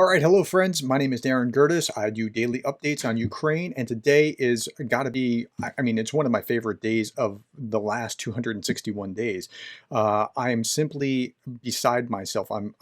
All right, hello friends. My name is Darren Gertis. I do daily updates on Ukraine, and today is got to be, I mean, it's one of my favorite days of the last 261 days. I am simply beside myself. I'm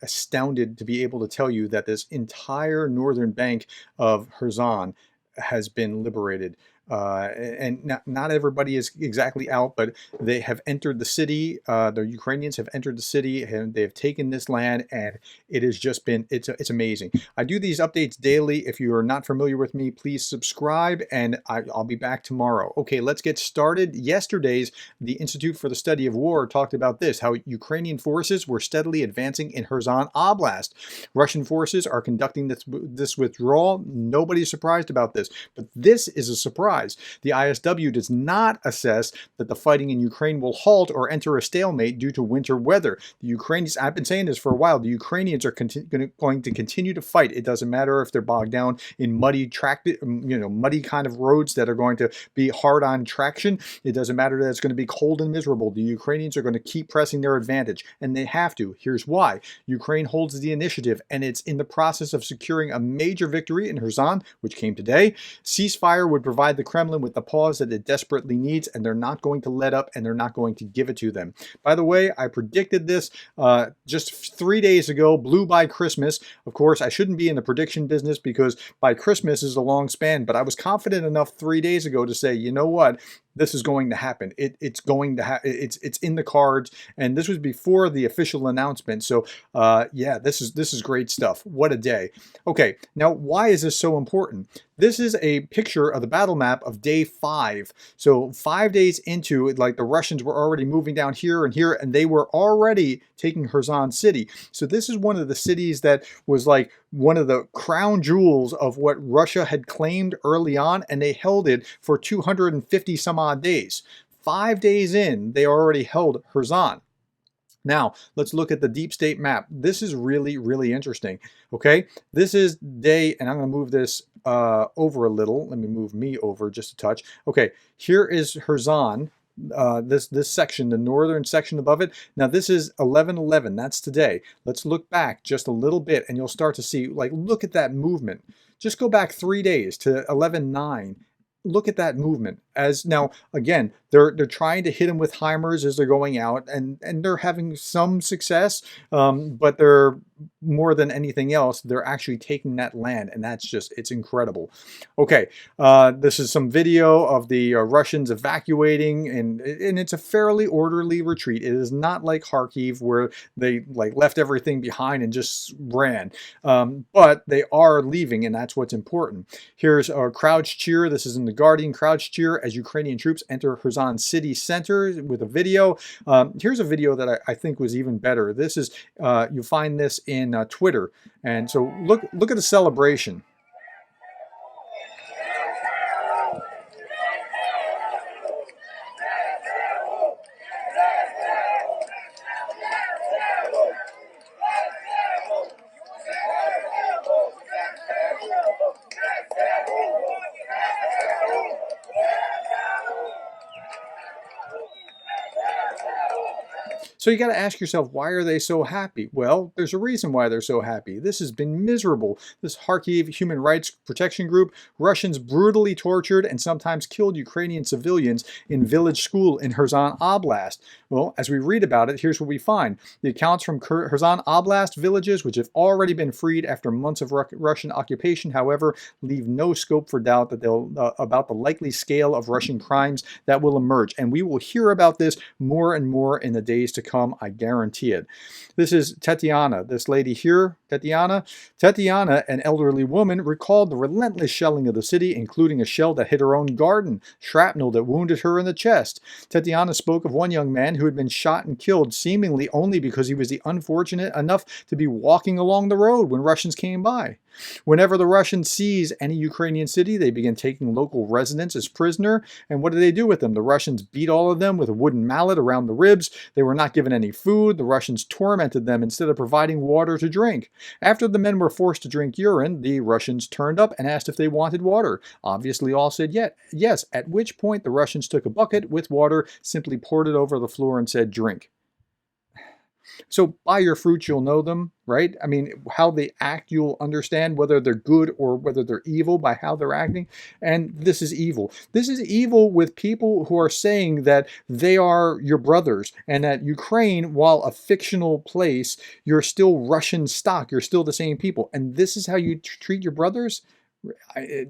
astounded to be able to tell you that this entire northern bank of Kherson has been liberated. And not everybody is exactly out, but they have entered the city. The Ukrainians have entered the city, and they have taken this land, and it has just been, it's amazing. I do these updates daily. If you are not familiar with me, please subscribe, and I'll be back tomorrow. Okay, let's get started. Yesterday's the Institute for the Study of War talked about this, how Ukrainian forces were steadily advancing in Kherson Oblast. Russian forces are conducting this withdrawal. Nobody's surprised about this, but this is a surprise. The ISW does not assess that the fighting in Ukraine will halt or enter a stalemate due to winter weather. The Ukrainians, I've been saying this for a while, the Ukrainians are going to continue to fight. It doesn't matter if they're bogged down in muddy muddy kind of roads that are going to be hard on traction. It doesn't matter that it's going to be cold and miserable. The Ukrainians are going to keep pressing their advantage, and they have to. Here's why. Ukraine holds the initiative, and it's in the process of securing a major victory in Kherson, which came today. Ceasefire would provide the Kremlin with the pause that it desperately needs, and they're not going to let up, and they're not going to give it to them. By the way, I predicted this just 3 days ago, blew by Christmas. Of course, I shouldn't be in the prediction business because by Christmas is a long span, but I was confident enough 3 days ago to say, you know what? This is going to happen. It's going to happen. It's in the cards, and this was before the official announcement. So, yeah, this is great stuff. What a day. Okay, now why is this so important? This is a picture of the battle map of day 5. So 5 days into it, like the Russians were already moving down here, and they were already taking Kherson city. So this is one of the cities that was like one of the crown jewels of what Russia had claimed early on, and they held it for 250 some odd days. 5 days in, they already held Kherson. Now, let's look at the deep state map. This is really, really interesting. Okay, this is day, and I'm going to move this over a little. Let me move me over just a touch. Okay, here is Kherson. This section, the northern section above it. Now this is 11/11. That's today. Let's look back just a little bit, and you'll start to see, like, look at that movement. Just go back 3 days to 11/9. Look at that movement. As now, again, they're trying to hit them with HIMARS as they're going out, and they're having some success, but they're more than anything else, they're actually taking that land, and that's just, it's incredible. Okay, this is some video of the Russians evacuating, and it's a fairly orderly retreat. It is not like Kharkiv where they like left everything behind and just ran, but they are leaving, and that's what's important. Here's a crouch cheer. This is in the Guardian. Crouch cheer as Ukrainian troops enter Kherson city center with a video. Here's a video that I think was even better. This is you find this in Twitter, and so look at the celebration. So you got to ask yourself, why are they so happy? Well, there's a reason why they're so happy. This has been miserable. This Kharkiv Human Rights Protection Group, Russians brutally tortured and sometimes killed Ukrainian civilians in village school in Kherson Oblast. Well, as we read about it, here's what we find. The accounts from Kherson Oblast villages, which have already been freed after months of Russian occupation, however, leave no scope for doubt that about the likely scale of Russian crimes that will emerge. And we will hear about this more and more in the days to come. I guarantee it. This is Tatiana, this lady here, Tatiana. Tatiana, an elderly woman, recalled the relentless shelling of the city, including a shell that hit her own garden, shrapnel that wounded her in the chest. Tatiana spoke of one young man who had been shot and killed, seemingly only because he was unfortunate enough to be walking along the road when Russians came by. Whenever the Russians seize any Ukrainian city, they begin taking local residents as prisoner. And what do they do with them? The Russians beat all of them with a wooden mallet around the ribs. They were not given any food. The Russians tormented them instead of providing water to drink. After the men were forced to drink urine, the Russians turned up and asked if they wanted water. Obviously, all said yes, at which point the Russians took a bucket with water, simply poured it over the floor and said, "Drink." So by your fruits you'll know them, right? I mean, how they act, you'll understand whether they're good or whether they're evil by how they're acting. And this is evil. This is evil with people who are saying that they are your brothers and that Ukraine, while a fictional place, you're still Russian stock. You're still the same people. And this is how you treat your brothers?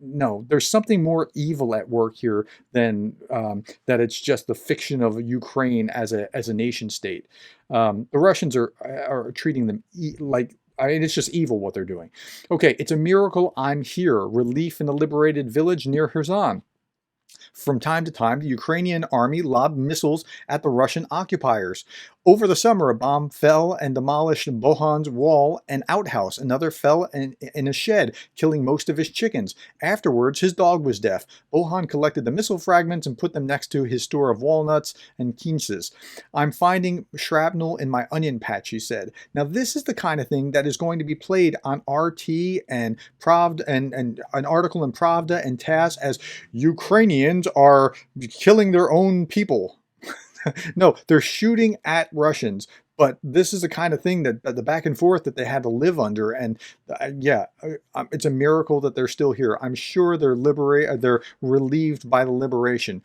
No, there's something more evil at work here than that. It's just the fiction of Ukraine as a nation state. The Russians are treating them like. I mean, it's just evil what they're doing. Okay, it's a miracle I'm here. Relief in a liberated village near Kherson. From time to time, the Ukrainian army lobbed missiles at the Russian occupiers. Over the summer, a bomb fell and demolished Bohan's wall and outhouse. Another fell in a shed, killing most of his chickens. Afterwards, his dog was deaf. Bohan collected the missile fragments and put them next to his store of walnuts and quinces. I'm finding shrapnel in my onion patch, he said. Now, this is the kind of thing that is going to be played on RT and Pravda and an article in Pravda and TASS as Ukrainians are killing their own people. No, they're shooting at Russians, but this is the kind of thing that the back and forth that they had to live under. And it's a miracle that they're still here. I'm sure they're relieved by the liberation.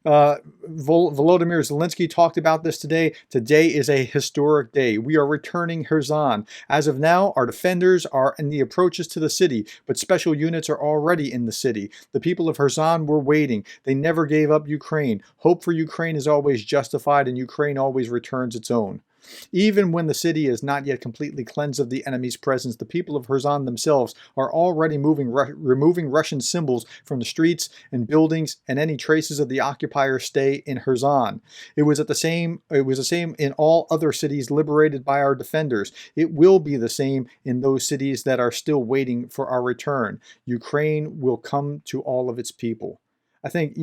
Volodymyr Zelensky talked about this today. Today is a historic day. We are returning Kherson. As of now, our defenders are in the approaches to the city, but special units are already in the city. The people of Kherson were waiting. They never gave up Ukraine. Hope for Ukraine is always justified, and Ukraine always returns its own. Even when the city is not yet completely cleansed of the enemy's presence, the people of Kherson themselves are already removing Russian symbols from the streets and buildings, and any traces of the occupiers stay in Kherson. It was the same in all other cities liberated by our defenders. It will be the same in those cities that are still waiting for our return. Ukraine will come to all of its people. I think,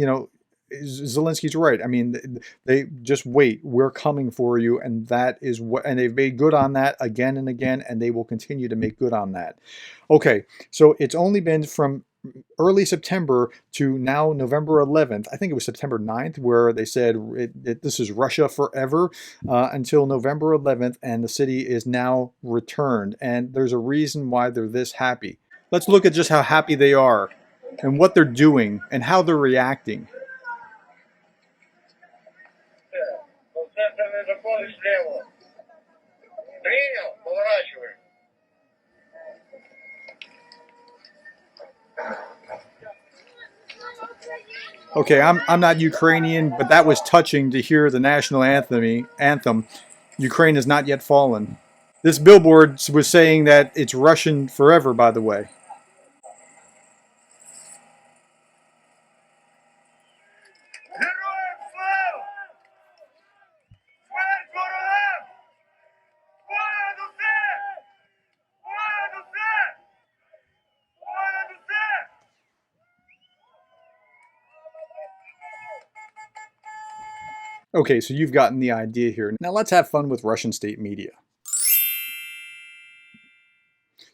Zelensky's right. I mean, they just wait. We're coming for you, and that is what. And they've made good on that again and again, and they will continue to make good on that. Okay, so it's only been from early September to now November 11th. I think it was September 9th, where they said this is Russia forever until November 11th, and the city is now returned. And there's a reason why they're this happy. Let's look at just how happy they are, and what they're doing, and how they're reacting. Okay, I'm not Ukrainian, but that was touching to hear the national anthem. Ukraine has not yet fallen. This billboard was saying that it's Russian forever, by the way. Okay, so you've gotten the idea here. Now let's have fun with Russian state media.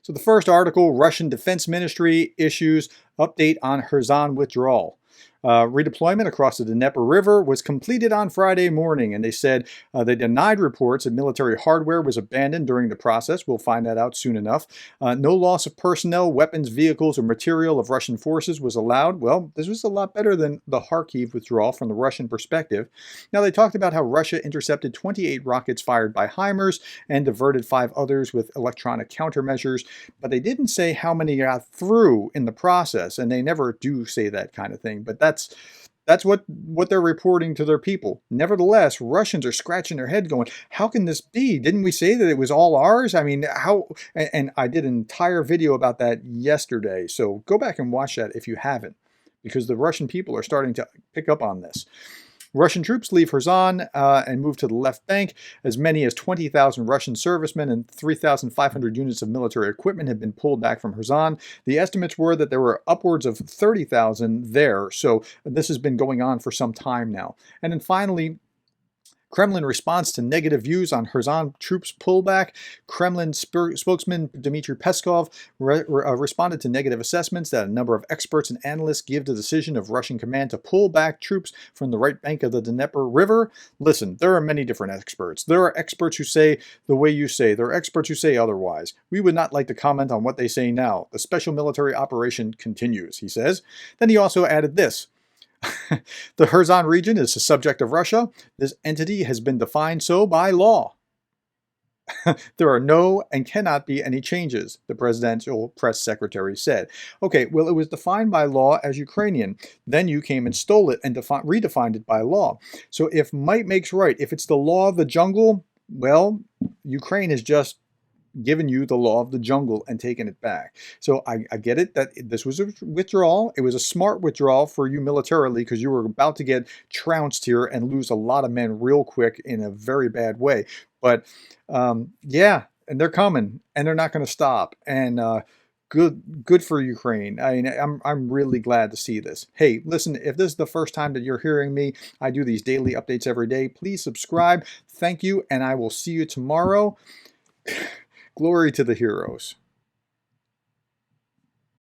So the first article, Russian Defense Ministry issues update on Kherson withdrawal. Redeployment across the Dnipro River was completed on Friday morning, and they said they denied reports that military hardware was abandoned during the process. We'll find that out soon enough. No loss of personnel, weapons, vehicles, or material of Russian forces was allowed. Well, this was a lot better than the Kharkiv withdrawal from the Russian perspective. Now, they talked about how Russia intercepted 28 rockets fired by HIMARS and diverted 5 others with electronic countermeasures, but they didn't say how many got through in the process, and they never do say that kind of thing, but that's what they're reporting to their people. Nevertheless, Russians are scratching their head going, how can this be? Didn't we say that it was all ours? I mean, how? And I did an entire video about that yesterday, so go back and watch that if you haven't, because the Russian people are starting to pick up on this. Russian troops leave Kherson and move to the left bank. As many as 20,000 Russian servicemen and 3,500 units of military equipment have been pulled back from Kherson. The estimates were that there were upwards of 30,000 there, so this has been going on for some time now. And then finally, Kremlin responds to negative views on Kherson troops pullback. Kremlin spokesman Dmitry Peskov responded to negative assessments that a number of experts and analysts give the decision of Russian command to pull back troops from the right bank of the Dnipro River. Listen, there are many different experts. There are experts who say the way you say. There are experts who say otherwise. We would not like to comment on what they say now. The special military operation continues, he says. Then he also added this. The Kherson region is the subject of Russia. This entity has been defined so by law. There are no and cannot be any changes, the presidential press secretary said. Okay, well, it was defined by law as Ukrainian. Then you came and stole it and redefined it by law. So if might makes right, if it's the law of the jungle, well, Ukraine has just given you the law of the jungle and taken it back. So I get it that this was a withdrawal. It was a smart withdrawal for you militarily because you were about to get trounced here and lose a lot of men real quick in a very bad way. But yeah, and they're coming and they're not going to stop. And good for Ukraine. I mean, I'm really glad to see this. Hey, listen, if this is the first time that you're hearing me, I do these daily updates every day. Please subscribe. Thank you, and I will see you tomorrow. Glory to the heroes.